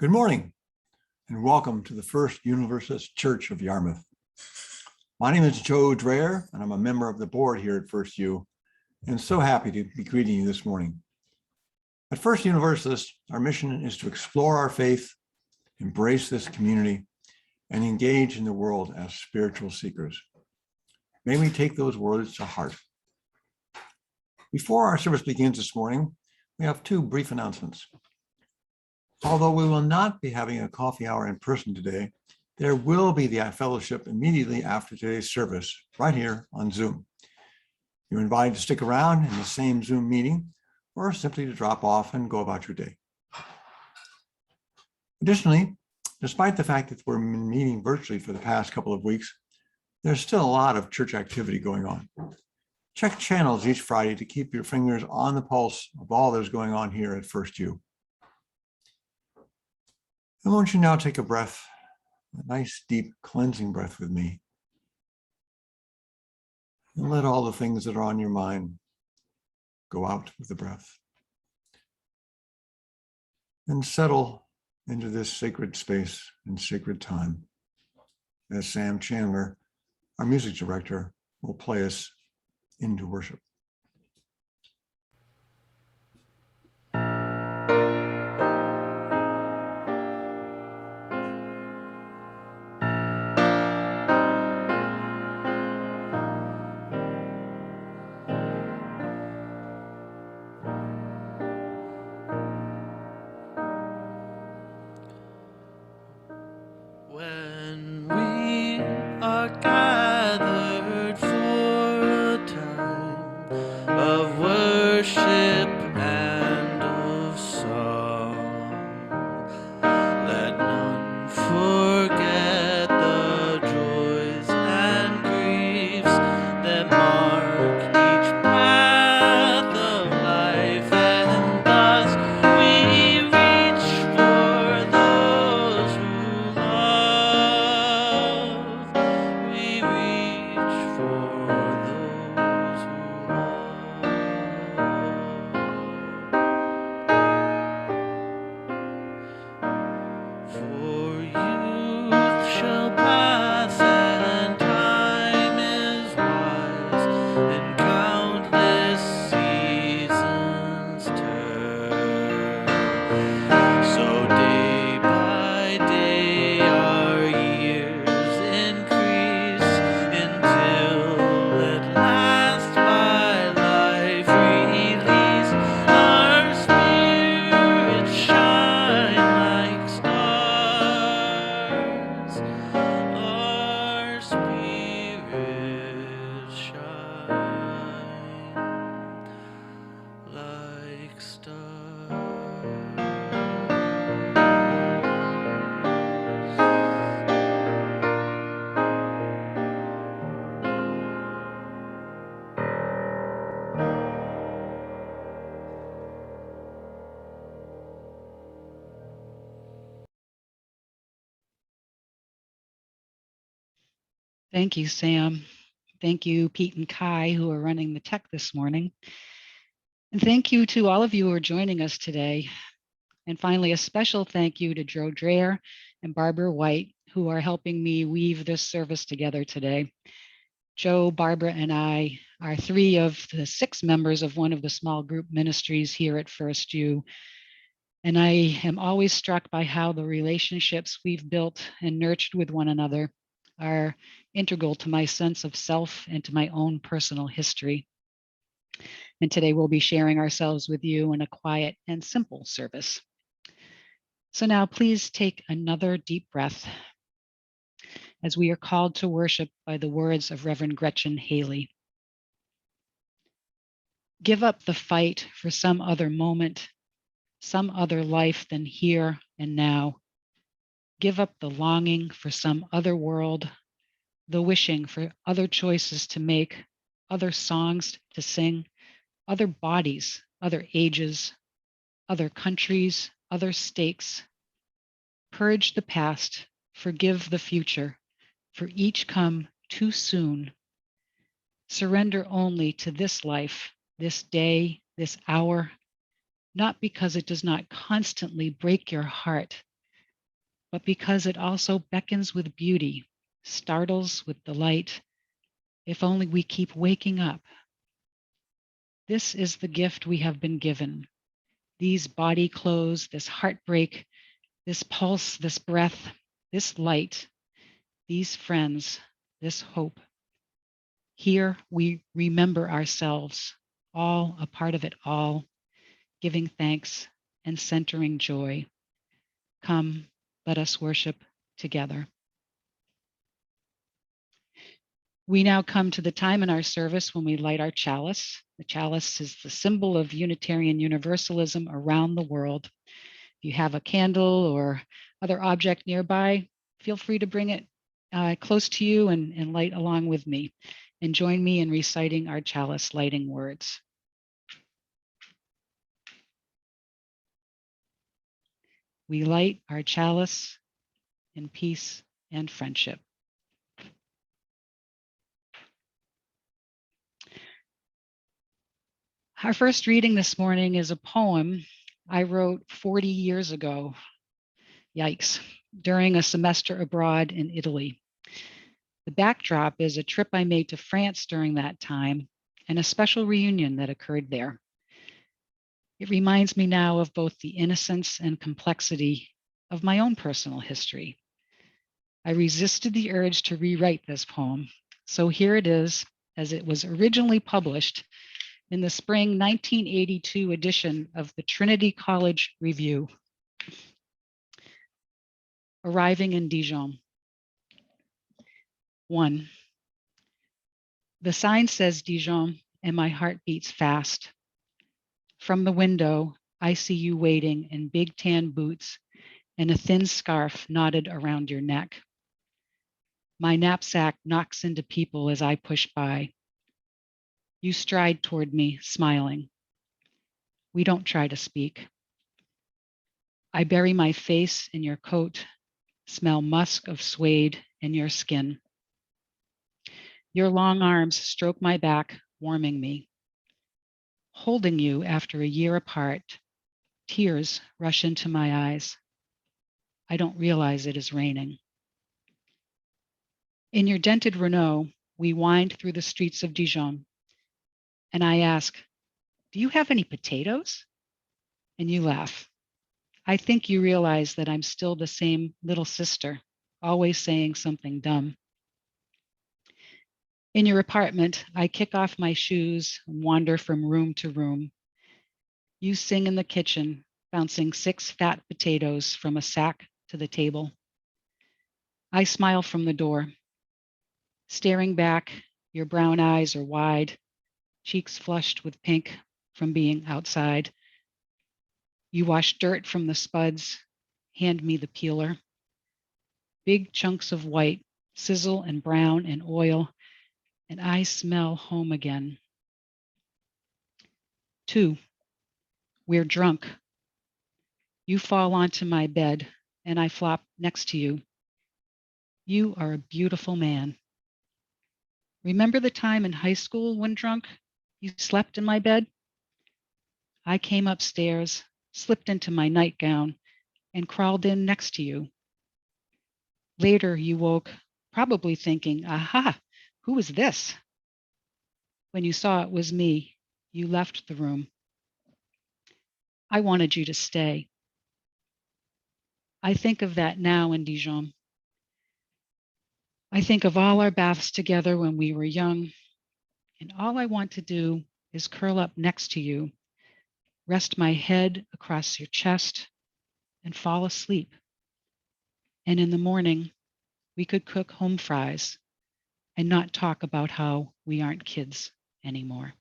Good morning, and welcome to the First Universalist Church of Yarmouth. My name is Joe Dreher, and I'm a member of the board here at First U, and so happy to be greeting you this morning. At First Universalist, our mission is to explore our faith, embrace this community, and engage in the world as spiritual seekers. May we take those words to heart. Before our service begins this morning, we have two brief announcements. Although we will not be having a coffee hour in person today, there will be the fellowship immediately after today's service, right here on Zoom. You're invited to stick around in the same Zoom meeting, or simply to drop off and go about your day. Additionally, despite the fact that we're meeting virtually for the past couple of weeks, there's still a lot of church activity going on. Check channels each Friday to keep your fingers on the pulse of all that's going on here at First U. I want you now take a breath, a nice deep cleansing breath with me. And let all the things that are on your mind go out with the breath. And settle into this sacred space and sacred time as Sam Chandler, our music director, will play us into worship. When we are gathered for a time of worship and of song, let none forget the joys and griefs that mark each path of life, and thus we reach for those who love. We reach for those who love. For youth shall pass and time is wise, and countless seasons turn. So day by day our years increase, until at last by life release our spirits shine like stars. Our spirits shine like stars. Thank you, Sam. Thank you, Pete and Kai, who are running the tech this morning. And thank you to all of you who are joining us today. And finally, a special thank you to Joe Dreher and Barbara White, who are helping me weave this service together today. Joe, Barbara, and I are three of the 6 members of one of the small group ministries here at First U. And I am always struck by how the relationships we've built and nurtured with one another are integral to my sense of self and to my own personal history. And today we'll be sharing ourselves with you in a quiet and simple service. So now please take another deep breath as we are called to worship by the words of Reverend Gretchen Haley. Give up the fight for some other moment, some other life than here and now. Give up the longing for some other world, the wishing for other choices to make, other songs to sing, other bodies, other ages, other countries, other stakes. Purge the past, forgive the future, for each come too soon. Surrender only to this life, this day, this hour, not because it does not constantly break your heart, but because it also beckons with beauty, startles with delight, if only we keep waking up. This is the gift we have been given. These body clothes, this heartbreak, this pulse, this breath, this light, these friends, this hope. Here we remember ourselves, all a part of it all, giving thanks and centering joy. Come, let us worship together. We now come to the time in our service when we light our chalice. The chalice is the symbol of Unitarian Universalism around the world. If you have a candle or other object nearby, feel free to bring it close to you and light along with me. And join me in reciting our chalice lighting words. We light our chalice in peace and friendship. Our first reading this morning is a poem I wrote 40 years ago, yikes, during a semester abroad in Italy. The backdrop is a trip I made to France during that time and a special reunion that occurred there. It reminds me now of both the innocence and complexity of my own personal history. I resisted the urge to rewrite this poem, so here it is as it was originally published in the spring 1982 edition of the Trinity College Review. Arriving in Dijon. 1. The sign says Dijon, and my heart beats fast. From the window, I see you waiting in big tan boots and a thin scarf knotted around your neck. My knapsack knocks into people as I push by. You stride toward me, smiling. We don't try to speak. I bury my face in your coat, smell musk of suede in your skin. Your long arms stroke my back, warming me. Holding you after a year apart, tears rush into my eyes. I don't realize it is raining. In your dented Renault, we wind through the streets of Dijon, and I ask, do you have any potatoes? And you laugh. I think you realize that I'm still the same little sister, always saying something dumb. In your apartment, I kick off my shoes and wander from room to room. You sing in the kitchen, bouncing 6 fat potatoes from a sack to the table. I smile from the door. Staring back, your brown eyes are wide, cheeks flushed with pink from being outside. You wash dirt from the spuds, hand me the peeler. Big chunks of white, sizzle and brown and oil, and I smell home again. 2, we're drunk. You fall onto my bed and I flop next to you. You are a beautiful man. Remember the time in high school when drunk, you slept in my bed? I came upstairs, slipped into my nightgown, and crawled in next to you. Later, you woke, probably thinking, aha, who is this? When you saw it was me, you left the room. I wanted you to stay. I think of that now in Dijon. I think of all our baths together when we were young, and all I want to do is curl up next to you, rest my head across your chest, and fall asleep. And in the morning, we could cook home fries and not talk about how we aren't kids anymore.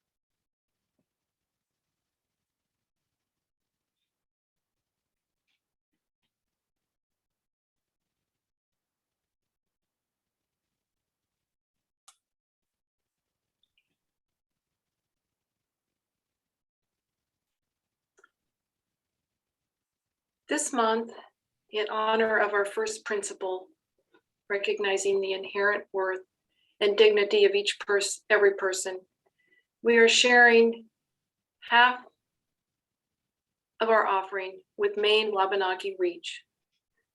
This month, in honor of our first principle, recognizing the inherent worth and dignity of every person, we are sharing half of our offering with Maine Wabanaki Reach.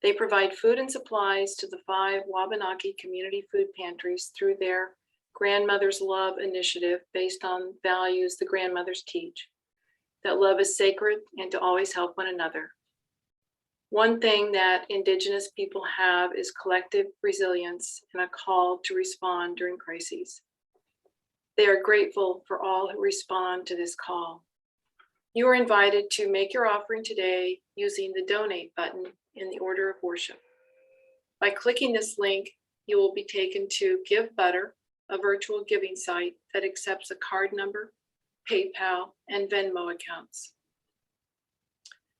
They provide food and supplies to the 5 Wabanaki community food pantries through their Grandmother's Love initiative based on values the grandmothers teach, that love is sacred and to always help one another. One thing that Indigenous people have is collective resilience and a call to respond during crises. They are grateful for all who respond to this call. You are invited to make your offering today using the donate button in the order of worship. By clicking this link, you will be taken to Give Butter, a virtual giving site that accepts a card number, PayPal, and Venmo accounts.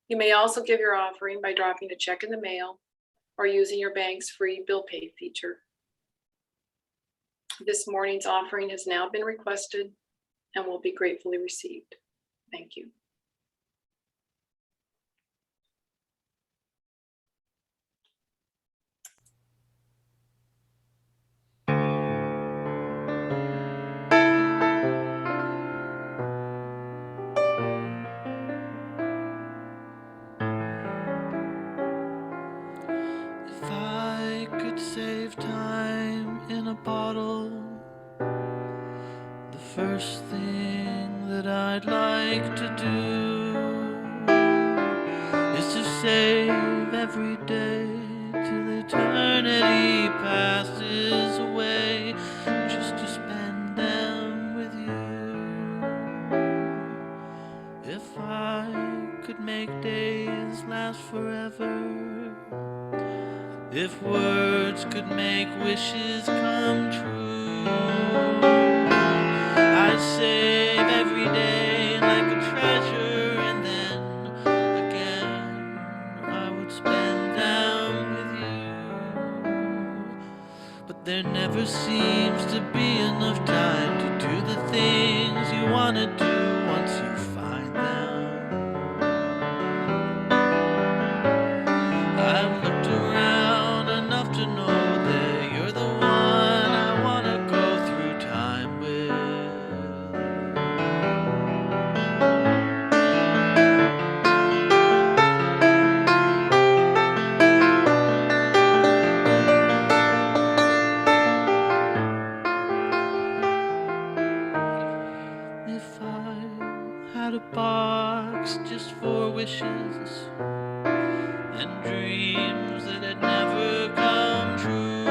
You may also give your offering by dropping a check in the mail or using your bank's free bill pay feature. This morning's offering has now been requested and will be gratefully received. Thank you. If I could save time in a bottle, the first thing that I'd like to do is to save every day till eternity passes away, just to spend them with you. If I could make days last forever, if words could make wishes come true, I'd save every day like a treasure, and then again I would spend them with you. But there never seems to be enough time to do the things you want to do once you find them. I've looked around enough to know that you're the one I want to go through time with. If I had a box just for wishes and dreams that had never come true,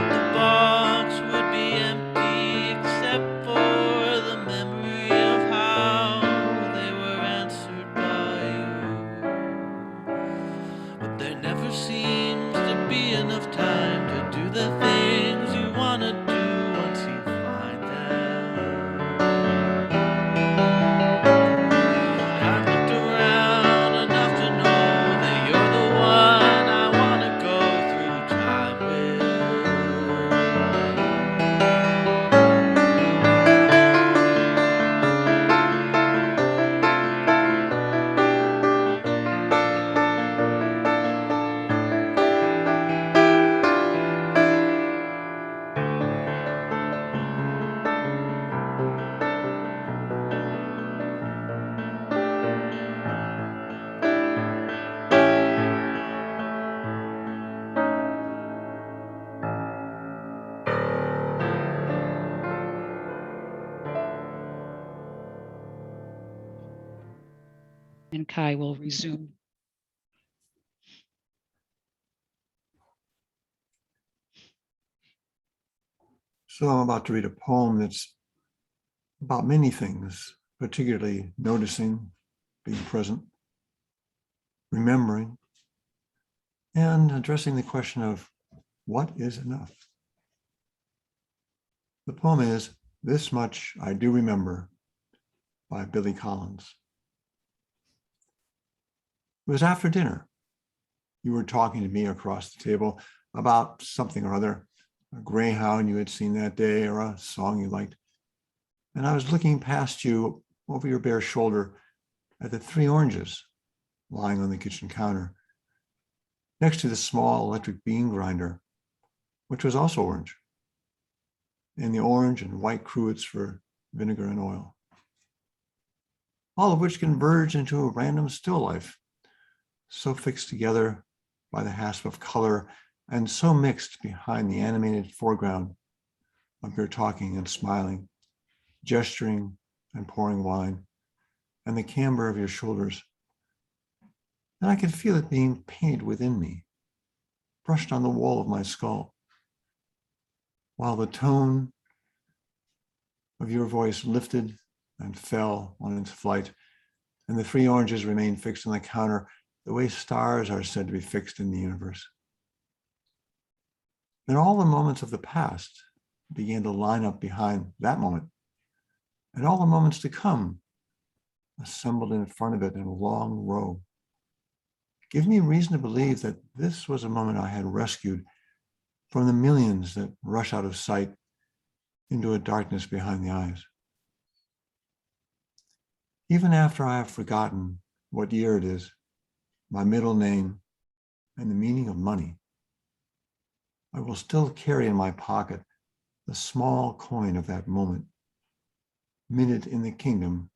the box would be empty except for the memory of how they were answered by you. But there never seems to be enough time to do the things you want to do once you find them. I've looked around enough to know that you're the one I want to go through time with. And Kai will resume. So I'm about to read a poem that's about many things, particularly noticing, being present, remembering, and addressing the question of what is enough. The poem is This Much I Do Remember by Billy Collins. It was after dinner. You were talking to me across the table about something or other, a greyhound you had seen that day or a song you liked. And I was looking past you over your bare shoulder at the 3 oranges lying on the kitchen counter, next to the small electric bean grinder, which was also orange, and the orange and white cruets for vinegar and oil, all of which converged into a random still life so fixed together by the hasp of color and so mixed behind the animated foreground of your talking and smiling, gesturing and pouring wine, and the camber of your shoulders. And I could feel it being painted within me, brushed on the wall of my skull, while the tone of your voice lifted and fell on its flight, and the three oranges remained fixed on the counter the way stars are said to be fixed in the universe. Then all the moments of the past began to line up behind that moment, and all the moments to come assembled in front of it in a long row. Give me reason to believe that this was a moment I had rescued from the millions that rush out of sight into a darkness behind the eyes. Even after I have forgotten what year it is, my middle name, and the meaning of money, I will still carry in my pocket the small coin of that moment, minted in the kingdom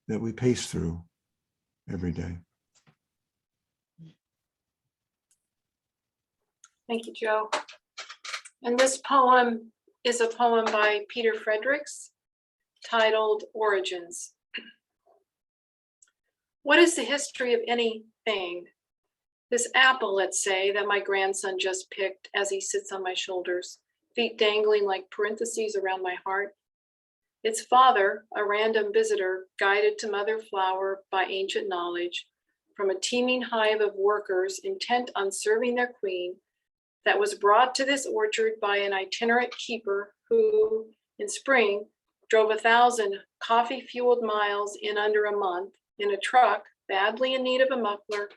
that we pace through every day. Thank you, Joe. And this poem is a poem by Peter Fredericks titled Origins. What is the history of anything? This apple, let's say, that my grandson just picked as he sits on my shoulders, feet dangling like parentheses around my heart. Its father, a random visitor, guided to mother flower by ancient knowledge, from a teeming hive of workers intent on serving their queen, that was brought to this orchard by an itinerant keeper who, in spring, drove 1,000 coffee-fueled miles in under a month in a truck, badly in need of a muffler,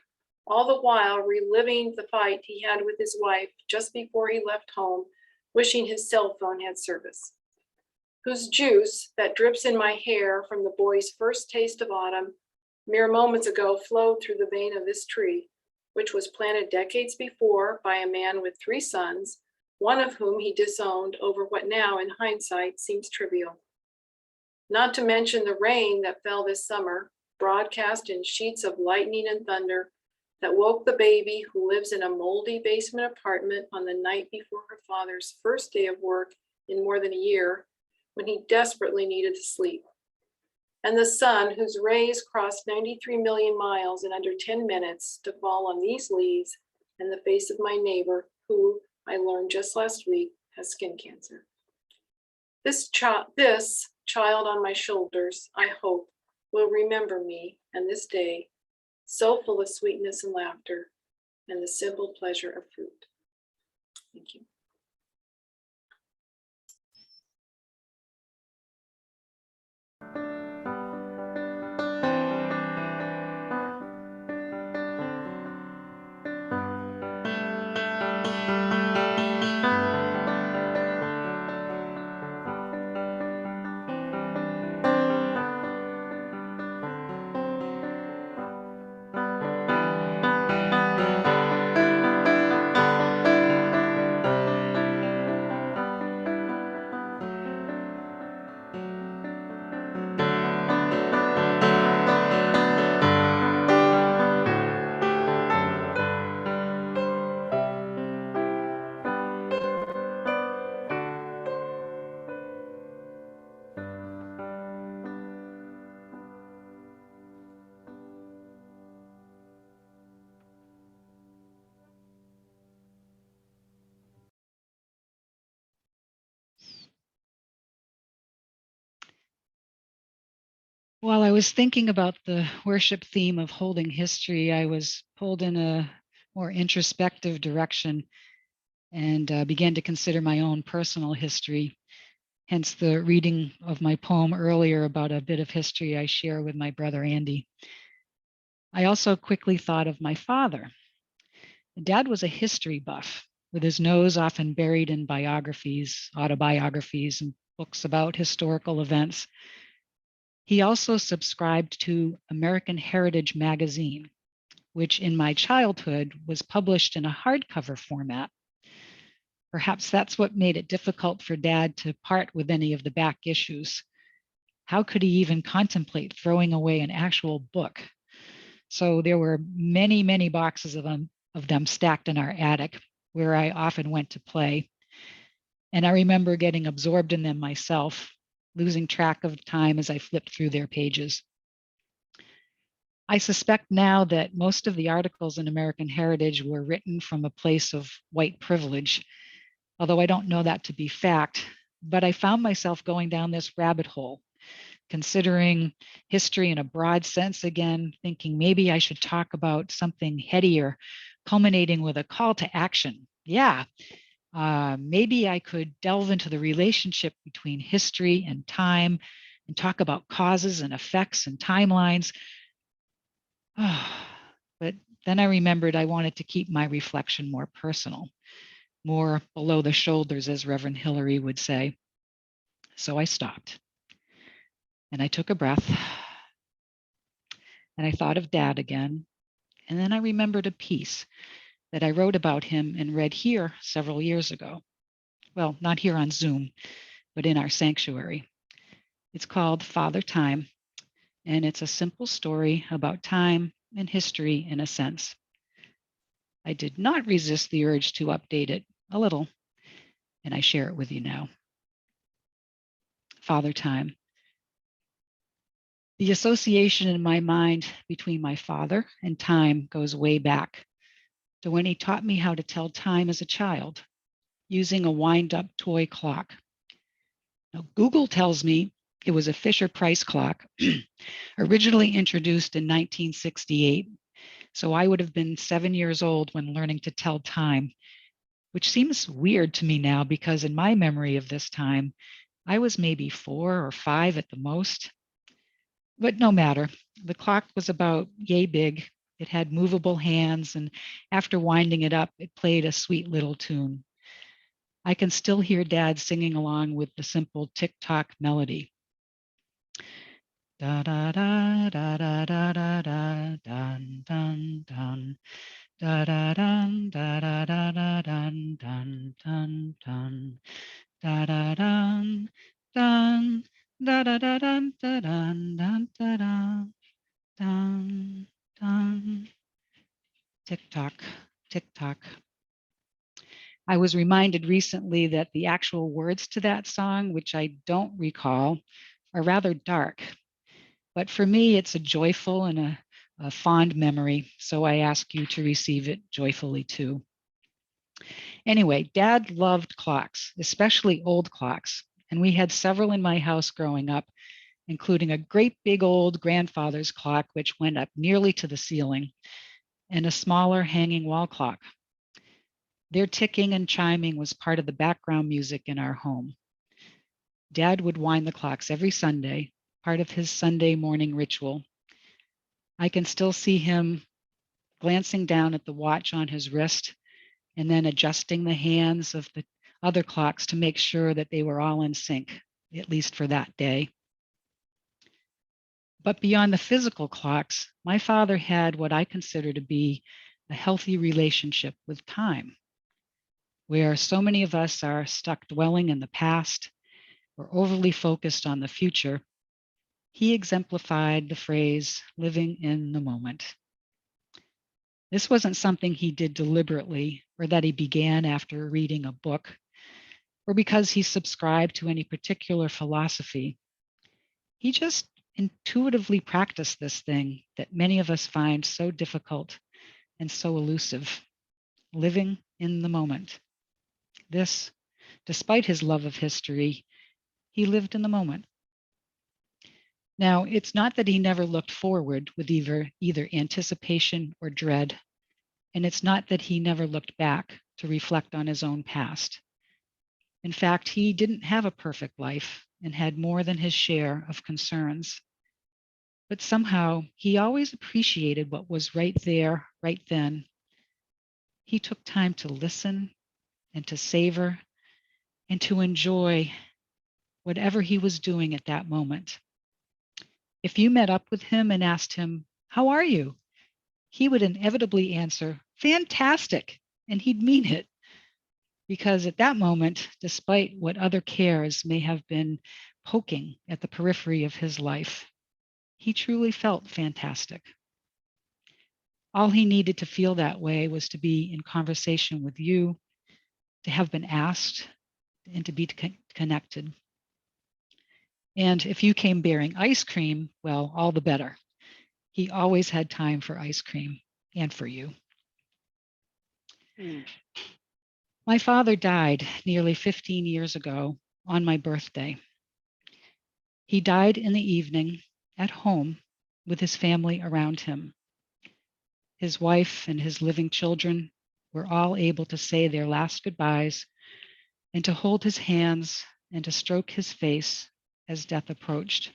all the while reliving the fight he had with his wife just before he left home, wishing his cell phone had service. Whose juice that drips in my hair from the boy's first taste of autumn mere moments ago flowed through the vein of this tree, which was planted decades before by a man with 3 sons, one of whom he disowned over what now in hindsight seems trivial. Not to mention the rain that fell this summer, broadcast in sheets of lightning and thunder, that woke the baby who lives in a moldy basement apartment on the night before her father's first day of work in more than a year, when he desperately needed to sleep. And the sun whose rays crossed 93 million miles in under 10 minutes to fall on these leaves and the face of my neighbor, who I learned just last week has skin cancer. This child on my shoulders, I hope, will remember me and this day, so full of sweetness and laughter and the simple pleasure of fruit. Thank you. While I was thinking about the worship theme of holding history, I was pulled in a more introspective direction and began to consider my own personal history. Hence the reading of my poem earlier about a bit of history I share with my brother Andy. I also quickly thought of my father. Dad was a history buff, with his nose often buried in biographies, autobiographies, and books about historical events. He also subscribed to American Heritage magazine, which in my childhood was published in a hardcover format. Perhaps that's what made it difficult for Dad to part with any of the back issues. How could he even contemplate throwing away an actual book? So there were many, many boxes of them stacked in our attic where I often went to play. And I remember getting absorbed in them myself, losing track of time as I flipped through their pages. I suspect now that most of the articles in American Heritage were written from a place of white privilege, although I don't know that to be fact. But I found myself going down this rabbit hole, considering history in a broad sense again, thinking maybe I should talk about something headier, culminating with a call to action. Yeah, maybe I could delve into the relationship between history and time and talk about causes and effects and timelines. But then I remembered I wanted to keep my reflection more personal, more below the shoulders, as Reverend Hillary would say. So I stopped and I took a breath and I thought of Dad again. And then I remembered a piece that I wrote about him and read here several years ago. Well, not here on Zoom, but in our sanctuary. It's called Father Time, and it's a simple story about time and history in a sense. I did not resist the urge to update it a little, and I share it with you now. Father Time. The association in my mind between my father and time goes way back to when he taught me how to tell time as a child using a wind-up toy clock. Now, Google tells me it was a Fisher-Price clock, originally introduced in 1968. So I would have been 7 years old when learning to tell time, which seems weird to me now because in my memory of this time, I was maybe 4 or 5 at the most. But no matter, the clock was about yay big. It had movable hands, and after winding it up, it played a sweet little tune. I can still hear Dad singing along with the simple tick-tock melody. Da da da da da da da da dun dun dun da da dun da da da da dun dun dun dun da da dun dun da da da dun da dun dun da dun dun dun. Tick tock, tick tock. I was reminded recently that the actual words to that song, which I don't recall, are rather dark. But for me, it's a joyful and a fond memory. So I ask you to receive it joyfully too. Anyway, Dad loved clocks, especially old clocks. And we had several in my house growing up, including a great big old grandfather's clock, which went up nearly to the ceiling, and a smaller hanging wall clock. Their ticking and chiming was part of the background music in our home. Dad would wind the clocks every Sunday, part of his Sunday morning ritual. I can still see him glancing down at the watch on his wrist and then adjusting the hands of the other clocks to make sure that they were all in sync, at least for that day. But beyond the physical clocks, my father had what I consider to be a healthy relationship with time, where so many of us are stuck dwelling in the past or overly focused on the future. He exemplified the phrase, living in the moment. This wasn't something he did deliberately or that he began after reading a book or because he subscribed to any particular philosophy. He just intuitively practiced this thing that many of us find so difficult and so elusive, living in the moment. This, despite his love of history, he lived in the moment. Now, it's not that he never looked forward with either anticipation or dread, and it's not that he never looked back to reflect on his own past. In fact, he didn't have a perfect life and had more than his share of concerns. But somehow, he always appreciated what was right there, right then. He took time to listen and to savor and to enjoy whatever he was doing at that moment. If you met up with him and asked him, "How are you?" he would inevitably answer, "Fantastic," and he'd mean it. Because at that moment, despite what other cares may have been poking at the periphery of his life, he truly felt fantastic. All he needed to feel that way was to be in conversation with you, to have been asked, and to be connected. And if you came bearing ice cream, well, all the better. He always had time for ice cream and for you. My father died nearly 15 years ago on my birthday. He died in the evening at home with his family around him. His wife and his living children were all able to say their last goodbyes and to hold his hands and to stroke his face as death approached.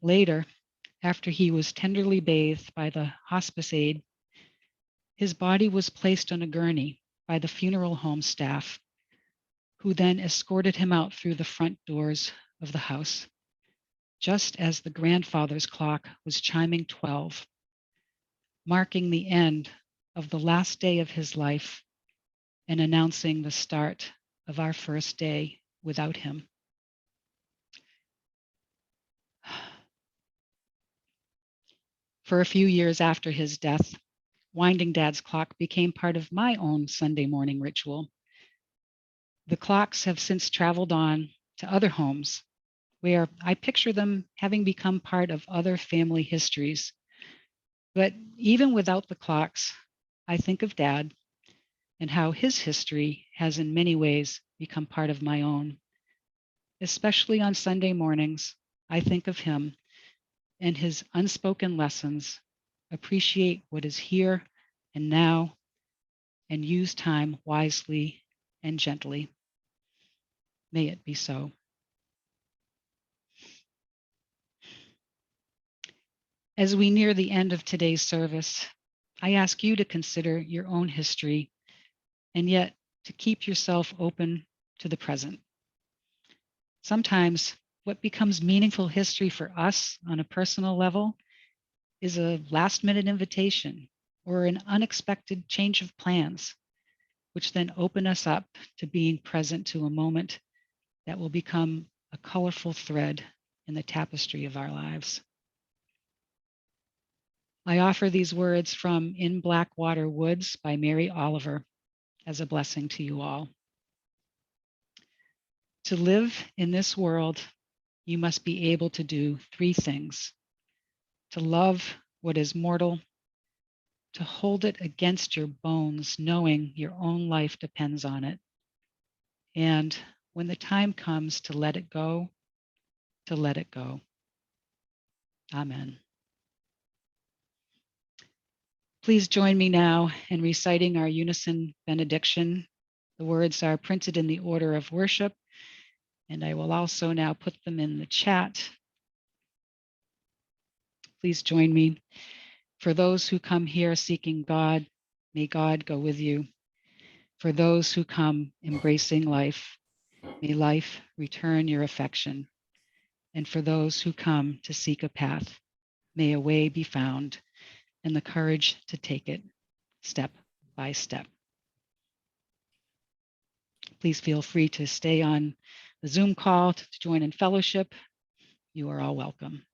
Later, after he was tenderly bathed by the hospice aide, his body was placed on a gurney by the funeral home staff, who then escorted him out through the front doors of the house, just as the grandfather's clock was chiming 12, marking the end of the last day of his life and announcing the start of our first day without him. For a few years after his death, winding Dad's clock became part of my own Sunday morning ritual. The clocks have since traveled on to other homes where I picture them having become part of other family histories. But even without the clocks, I think of Dad and how his history has in many ways become part of my own. Especially on Sunday mornings, I think of him and his unspoken lessons, appreciate what is here and now, and use time wisely and gently. May it be so. As we near the end of today's service, I ask you to consider your own history and yet to keep yourself open to the present. Sometimes what becomes meaningful history for us on a personal level is a last-minute invitation or an unexpected change of plans, which then open us up to being present to a moment that will become a colorful thread in the tapestry of our lives. I offer these words from In Blackwater Woods by Mary Oliver as a blessing to you all. To live in this world, you must be able to do three things: to love what is mortal, to hold it against your bones, knowing your own life depends on it, and when the time comes to let it go, to let it go. Amen. Please join me now in reciting our Unison Benediction. The words are printed in the order of worship, and I will also now put them in the chat. Please join me. For those who come here seeking God, may God go with you. For those who come embracing life, may life return your affection. And for those who come to seek a path, may a way be found and the courage to take it step by step. Please feel free to stay on the Zoom call to join in fellowship. You are all welcome.